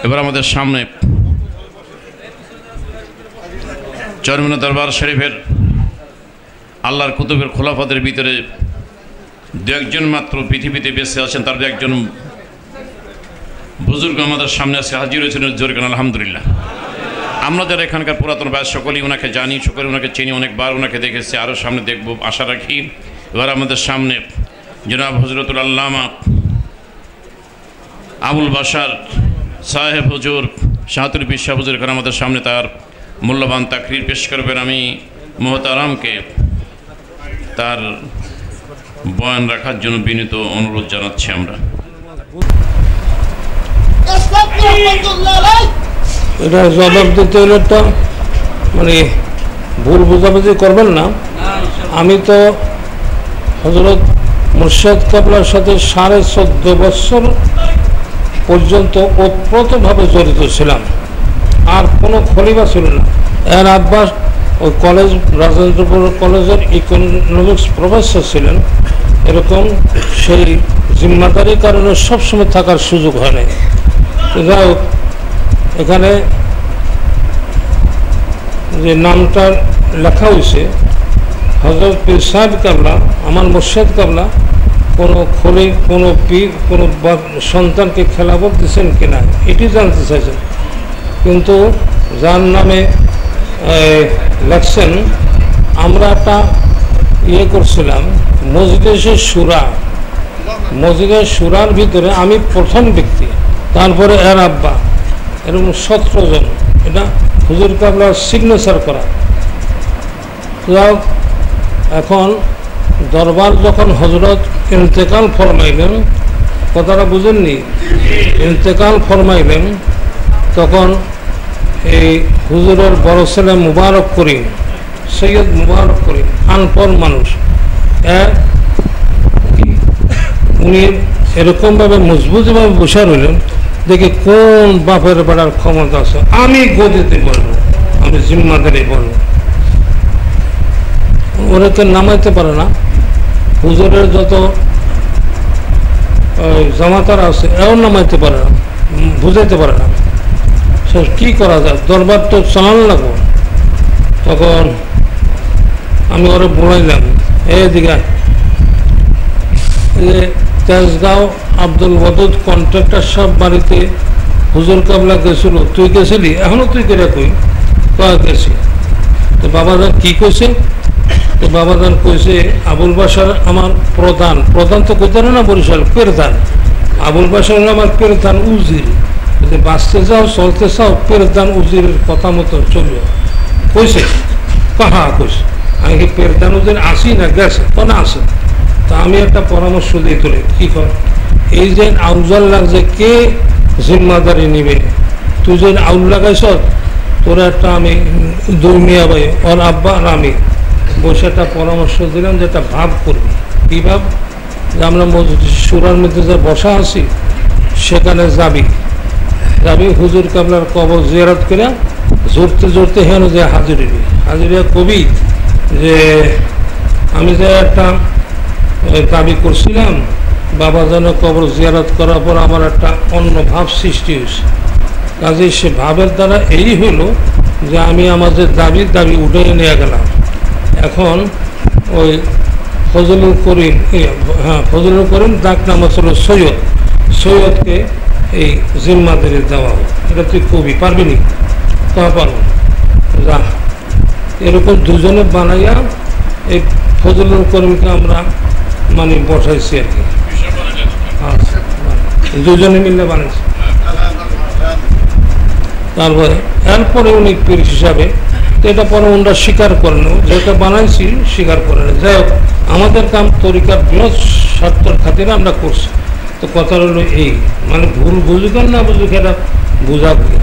এবার আমাদের সামনে চরমনা দরবার শরীফের আল্লাহর কুতুবের খোলাফাদের ভিতরে দু একজন মাত্র পৃথিবীতে বেঁচে আছেন, তার একজন বুজুর্গ আমাদের সামনে আজকে হাজির হয়েছেন। জোরে কান আলহামদুলিল্লাহ। আমরা যারা এখানকার পুরাতন ব্যাস সকলেই ওনাকে জানি, সকলে ওনাকে চিনি, অনেকবার ওনাকে দেখেছি, আরও সামনে দেখব আশা রাখি। এবার আমাদের সামনে জনাব হজরতুল আল্লামা আবুল বাশার সাহেব হুজুর শাহাতুল পিসা হুজুর খান আমাদের সামনে তার মূল্যবান তাকরির পেশ করবেন। আমি মোহতারামকে তার বয়ান রাখার জন্য বিনীত অনুরোধ জানাচ্ছি। আমরা এটা জবাব দিতে হলে তো মানে ভুল বোঝাবুঝি করবেন না। আমি তো হযরত মুর্শিদ কাবলার সাথে 14.5 বছর পর্যন্ত ওতপ্রোতভাবে জড়িত ছিলাম, আর কোনো খলিফা ছিল না। এর আব্বা ওই কলেজ রাজেন্দ্রপুর কলেজের ইকোনমিক্স প্রফেসর ছিলেন, এরকম সেই জিম্মাদারির কারণে সবসময় থাকার সুযোগ হয় নাই। যাই হোক, এখানে যে নামটা লেখা হয়েছে হযরত পীর সাহেব কাবলা, আমার মুর্শিদ কাবলা কোনো খলিফ, কোনো পীর, কোনো সন্তানকে খেলাফত দিচ্ছেন কিনা এটি জানতে চাইছেন। কিন্তু যার নামে লেখছেন, আমরা একটা করছিলাম মজলিসে শুরা, মজলিসে শুরার ভিতরে আমি প্রথম ব্যক্তি, তারপরে এর আব্বা, এরকম 17 জন। এটা হুজুর কাবলার সিগনেচার করা। যাও, এখন দরবার যখন হজরত ইন্তেকাল ফরমাইলেন, কথাটা বুঝেননি, ইন্তেকাল ফরমাইলেন, তখন এই হুজুরের বড় ছেলে মুবারক করিম, সৈয়দ মুবারক করিম, আনপর মানুষ, উনি এরকমভাবে মজবুতভাবে বসে রইলেন, দেখি কোন বাপের বেড়ার ক্ষমতা আছে, আমি গদিতে বলবো, আমি জিম্মাদারি বলবো। ওরাকে নামাইতে পারে না, হুজুরের যত জামাতারা আছে এও নামাইতে পারে না, বুঝাইতে পারে না। সে কী করা যায়, দরবার তো চালানো লাগবো। তখন আমি ওরা বলাইলাম, এদিকে তেজগাঁও আব্দুল ওয়াদুদ কন্ট্রাক্টর সব বাড়িতে হুজুর কাবলা গেছিল, তুই গেছিলি? এখনো তুই করে কই গেছি। তো বাবাজান কি কইছে? তো বাবাজান কইছে আবুল বাশার আমার প্রধান, প্রধান তো কোথায় না বরিশাল, পেরদান। আবুল বাশার আমার পেরদান উজির, যদি বাঁচতে যাও চলতে চাও পেরদান উজিরের কথা মতো চলবে কইছে। কাহা কইছে? আমি কি পেরদান উজির আসি না গেছে? কোন আসে? তা আমি একটা পরামর্শ দিয়ে তোলে, কি কর, এই যে আউজাল লাগছে, কে জিম্মাদারি নিবে? তুই যে আউল লাগাইছ, তোরা একটা আমি দৌমিয়া ভাই ওর আব্বা আর আমি বসে একটা পরামর্শ দিলাম, যে একটা ভাব করবি। কী ভাব? যে আমরা সুরার মধ্যে যে বসা আছি সেখানে যাবি, হুজুর কাবলার কবর জিয়ারত করে জোরতে জোরতে হেন যে হাজিরিবি, হাজিরিয়া কবি যে আমি যে একটা দাবি করছিলাম, বাবা যেন কবর জিয়ারত করার পর আমার একটা অন্য ভাব সৃষ্টি হয়েছে। কাজেই সে ভাবের দ্বারা এই হলো যে আমি আমাদের দাবি উঠে নিয়ে গেলাম। এখন ওই ফজলুল করিম, ফজলুল করিম ডাক নাম ছিল সৈয়দ, সৈয়দকে এই জিম্মাদারি দেওয়া হোক। এটা তুই কবি পারবি নি? তা পারবো যা। এরকম দুজনে বানাইয়া এই ফজলুল করিমকে আমরা মানে বসাইছি আর কি, দুজনে মিলে বানাইছি। তারপরে এরপরে উনি পীর হিসাবে, এটা পরে ওনারা স্বীকার করেন, যেটা বানাইছি স্বীকার করে না। যাই হোক, আমাদের কাম তরিকার বৃহৎ স্বার্থের খাতিরে আমরা করছি। তো কথা হলো এই, মানে ভুল বুঝুক আর না বুঝুক, এটা বোঝা বুঝে।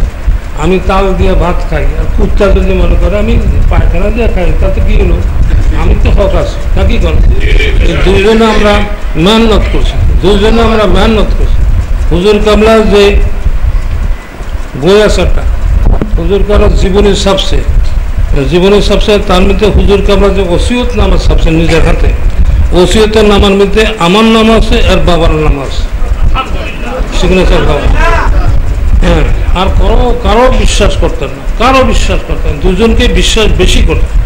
আমি তাল দিয়ে ভাত খাই, আর কুত্তা যদি মনে করে আমি পায়খানা দিয়ে খাই, তাতে কি হলো? আমি তো হক আছি, তা কি কর? দুইজনে আমরা মেহনত করছি, হুজুর কাবলার যে বই আছে একটা, হুজুর কাবলার জীবনের সবচেয়ে তার মধ্যে হুজুর কাবলার যে ওসিয়ত নামা সবচেয়ে নিজের হাতে, ওসিয়তের নামার মধ্যে আমার নাম আছে আর বাবার নাম আছে, সিগনেচার বাবা। হ্যাঁ, আর কারো বিশ্বাস করতেন না, কারো বিশ্বাস করতেন, দুজনকে বিশ্বাস বেশি করতেন।